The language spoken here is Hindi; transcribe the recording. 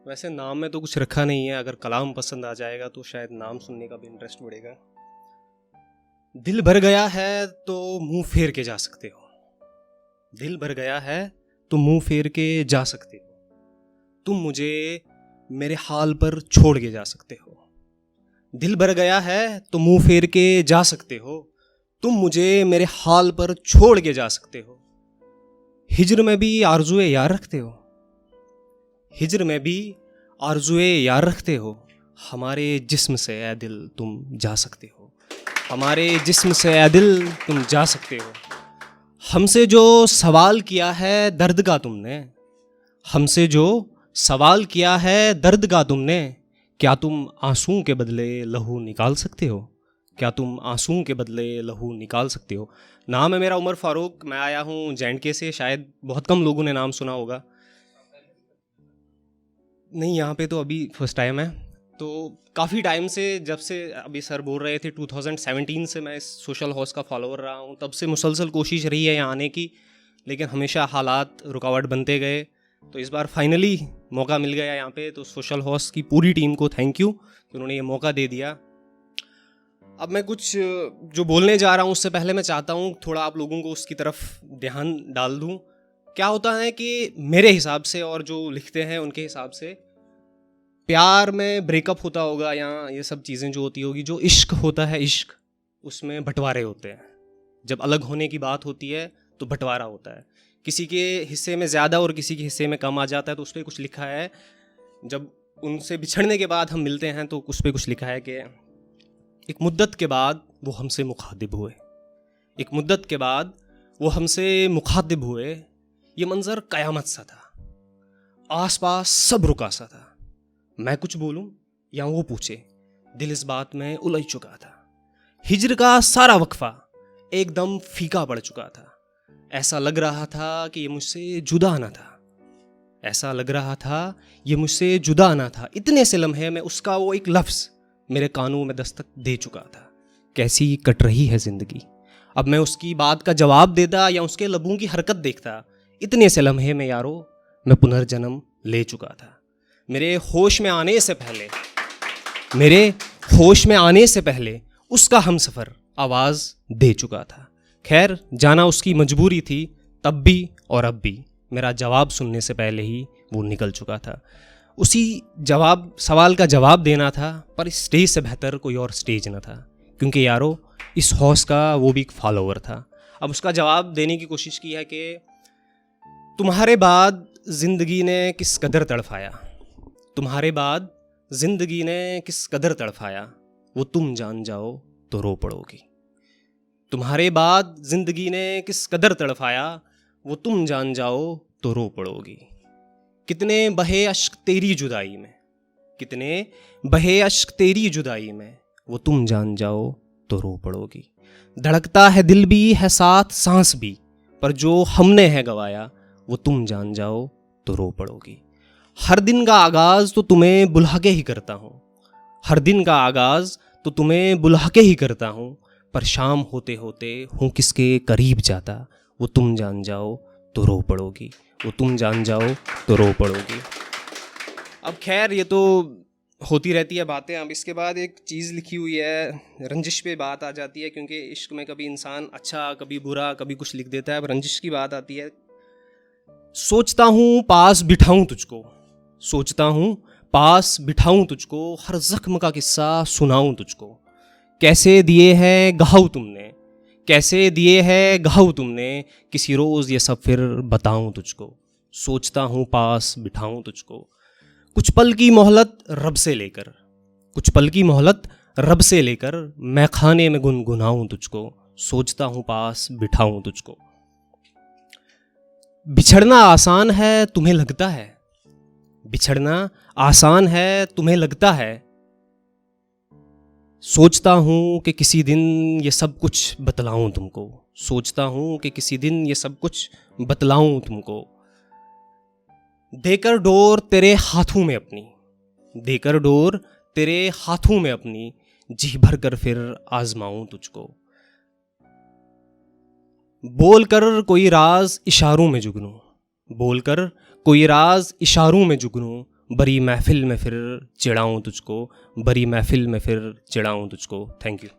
वैसे नाम में तो कुछ रखा नहीं है, अगर कलाम पसंद आ जाएगा तो शायद नाम सुनने का भी इंटरेस्ट बढ़ेगा। दिल भर गया है तो मुंह फेर के जा सकते हो। दिल भर गया है तो मुंह फेर के जा सकते हो। तुम मुझे मेरे हाल पर छोड़ के जा सकते हो। दिल भर गया है तो मुंह फेर के जा सकते हो। तुम मुझे मेरे हाल पर छोड़ के जा सकते हो। हिज्र में भी आरज़ुए यार रखते हो। हिज्र में भी आरज़ुए यार रखते हो। हमारे जिस्म से ए दिल तुम जा सकते हो। हमारे जिस्म से ए दिल तुम जा सकते हो। हमसे जो सवाल किया है दर्द का तुमने, हमसे जो सवाल किया है दर्द का तुमने, क्या तुम आंसू के बदले लहू निकाल सकते हो? क्या तुम आंसू के बदले लहू निकाल सकते हो? नाम है मेरा उमर फारूक, मैं आया हूँ जे से। शायद बहुत कम लोगों ने नाम सुना होगा। नहीं, यहाँ पे तो अभी फर्स्ट टाइम है। तो काफ़ी टाइम से, जब से अभी सर बोल रहे थे 2017 से मैं इस सोशल हाउस का फॉलोअर रहा हूँ। तब से मुसलसल कोशिश रही है यहाँ आने की, लेकिन हमेशा हालात रुकावट बनते गए। तो इस बार फाइनली मौका मिल गया यहाँ पे। तो सोशल हाउस की पूरी टीम को थैंक यू कि उन्होंने ये मौका दे दिया। अब मैं कुछ जो बोलने जा रहा हूँ उससे पहले मैं चाहता हूँ थोड़ा आप लोगों को उसकी तरफ ध्यान डाल दूँ। क्या होता है कि मेरे हिसाब से और जो लिखते हैं उनके हिसाब से, प्यार में ब्रेकअप होता होगा या ये सब चीज़ें जो होती होगी, जो इश्क होता है, इश्क उसमें बंटवारे होते हैं। जब अलग होने की बात होती है तो बंटवारा होता है। किसी के हिस्से में ज़्यादा और किसी के हिस्से में कम आ जाता है। तो उस पर कुछ लिखा है, जब उनसे बिछड़ने के बाद हम मिलते हैं तो उस पर कुछ लिखा है कि एक मुद्दत के बाद वो हमसे मुखातिब हुए। एक मुद्दत के बाद वो हमसे मुखातिब हुए। ये मंज़र क़यामत सा था, आसपास सब रुका सा था। मैं कुछ बोलूं या वो पूछे, दिल इस बात में उलझ चुका था। हिज्र का सारा वक्फा एकदम फीका पड़ चुका था। ऐसा लग रहा था कि ये मुझसे जुदा ना था। ऐसा लग रहा था ये मुझसे जुदा ना था। इतने से लम्हे में उसका वो एक लफ्ज़ मेरे कानों में दस्तक दे चुका था। कैसी कट रही है ज़िंदगी। अब मैं उसकी बात का जवाब देता या उसके लबों की हरकत देखता, इतने से लम्हे में यारो मैं पुनर्जन्म ले चुका था। मेरे होश में आने से पहले, मेरे होश में आने से पहले उसका हमसफ़र आवाज़ दे चुका था। खैर, जाना उसकी मजबूरी थी तब भी और अब भी। मेरा जवाब सुनने से पहले ही वो निकल चुका था। उसी सवाल का जवाब देना था, पर इस स्टेज से बेहतर कोई और स्टेज न था, क्योंकि यारो इस हौस का वो भी एक फॉलोअर था। अब उसका जवाब देने की कोशिश की है कि तुम्हारे बाद ज़िंदगी ने किस कदर तड़फाया, तुम्हारे बाद ज़िंदगी ने किस कदर तड़फाया, वो तुम जान जाओ तो रो पड़ोगी। तुम्हारे बाद ज़िंदगी ने किस कदर तड़फाया, वो तुम जान जाओ तो रो पड़ोगी। कितने बहे अश्क तेरी जुदाई में, कितने बहे अश्क तेरी जुदाई में, वो तुम जान जाओ तो रो पड़ोगी। धड़कता है दिल भी है साथ सांस भी, पर जो हमने है गवाया, वो तुम जान जाओ तो रो पड़ोगी। हर दिन का आगाज़ तो तुम्हें बुला के ही करता हूँ, हर दिन का आगाज़ तो तुम्हें बुला के ही करता हूँ, पर शाम होते होते हूँ किसके करीब जाता, वो तुम जान जाओ तो रो पड़ोगी, वो तुम जान जाओ तो रो पड़ोगी। अब खैर ये तो होती रहती है बातें। अब इसके बाद एक चीज़ लिखी हुई है, रंजिश पे बात आ जाती है, क्योंकि इश्क में कभी इंसान अच्छा कभी बुरा कभी कुछ लिख देता है। अब रंजिश की बात आती है। सोचता हूँ पास बिठाऊँ तुझको, सोचता हूँ पास बिठाऊँ तुझको, हर जख्म का किस्सा सुनाऊँ तुझको। कैसे दिए हैं घाव तुमने, कैसे दिए हैं घाव तुमने, किसी रोज़ ये सब फिर बताऊँ तुझको। सोचता हूँ पास बिठाऊँ तुझको, कुछ पल की मोहलत रब से लेकर, कुछ पल की मोहलत रब से लेकर, मैं खाने में गुनगुनाऊँ तुझको। सोचता हूँ पास बिठाऊँ तुझको। बिछड़ना आसान है तुम्हें लगता है, बिछड़ना आसान है तुम्हें लगता है, सोचता हूँ कि किसी दिन ये सब कुछ बतलाऊँ तुमको। सोचता हूँ कि किसी दिन ये सब कुछ बतलाऊँ तुमको। देकर डोर तेरे हाथों में अपनी, देकर डोर तेरे हाथों में अपनी, जी भर कर फिर आजमाऊं तुझको। बोलकर कोई राज इशारों में जुगनूं, बोलकर कोई राज इशारों में जुगनूं, बड़ी महफिल में फिर चिढ़ाऊँ तुझको, बड़ी महफिल में फिर चिढ़ाऊँ तुझको। Thank you.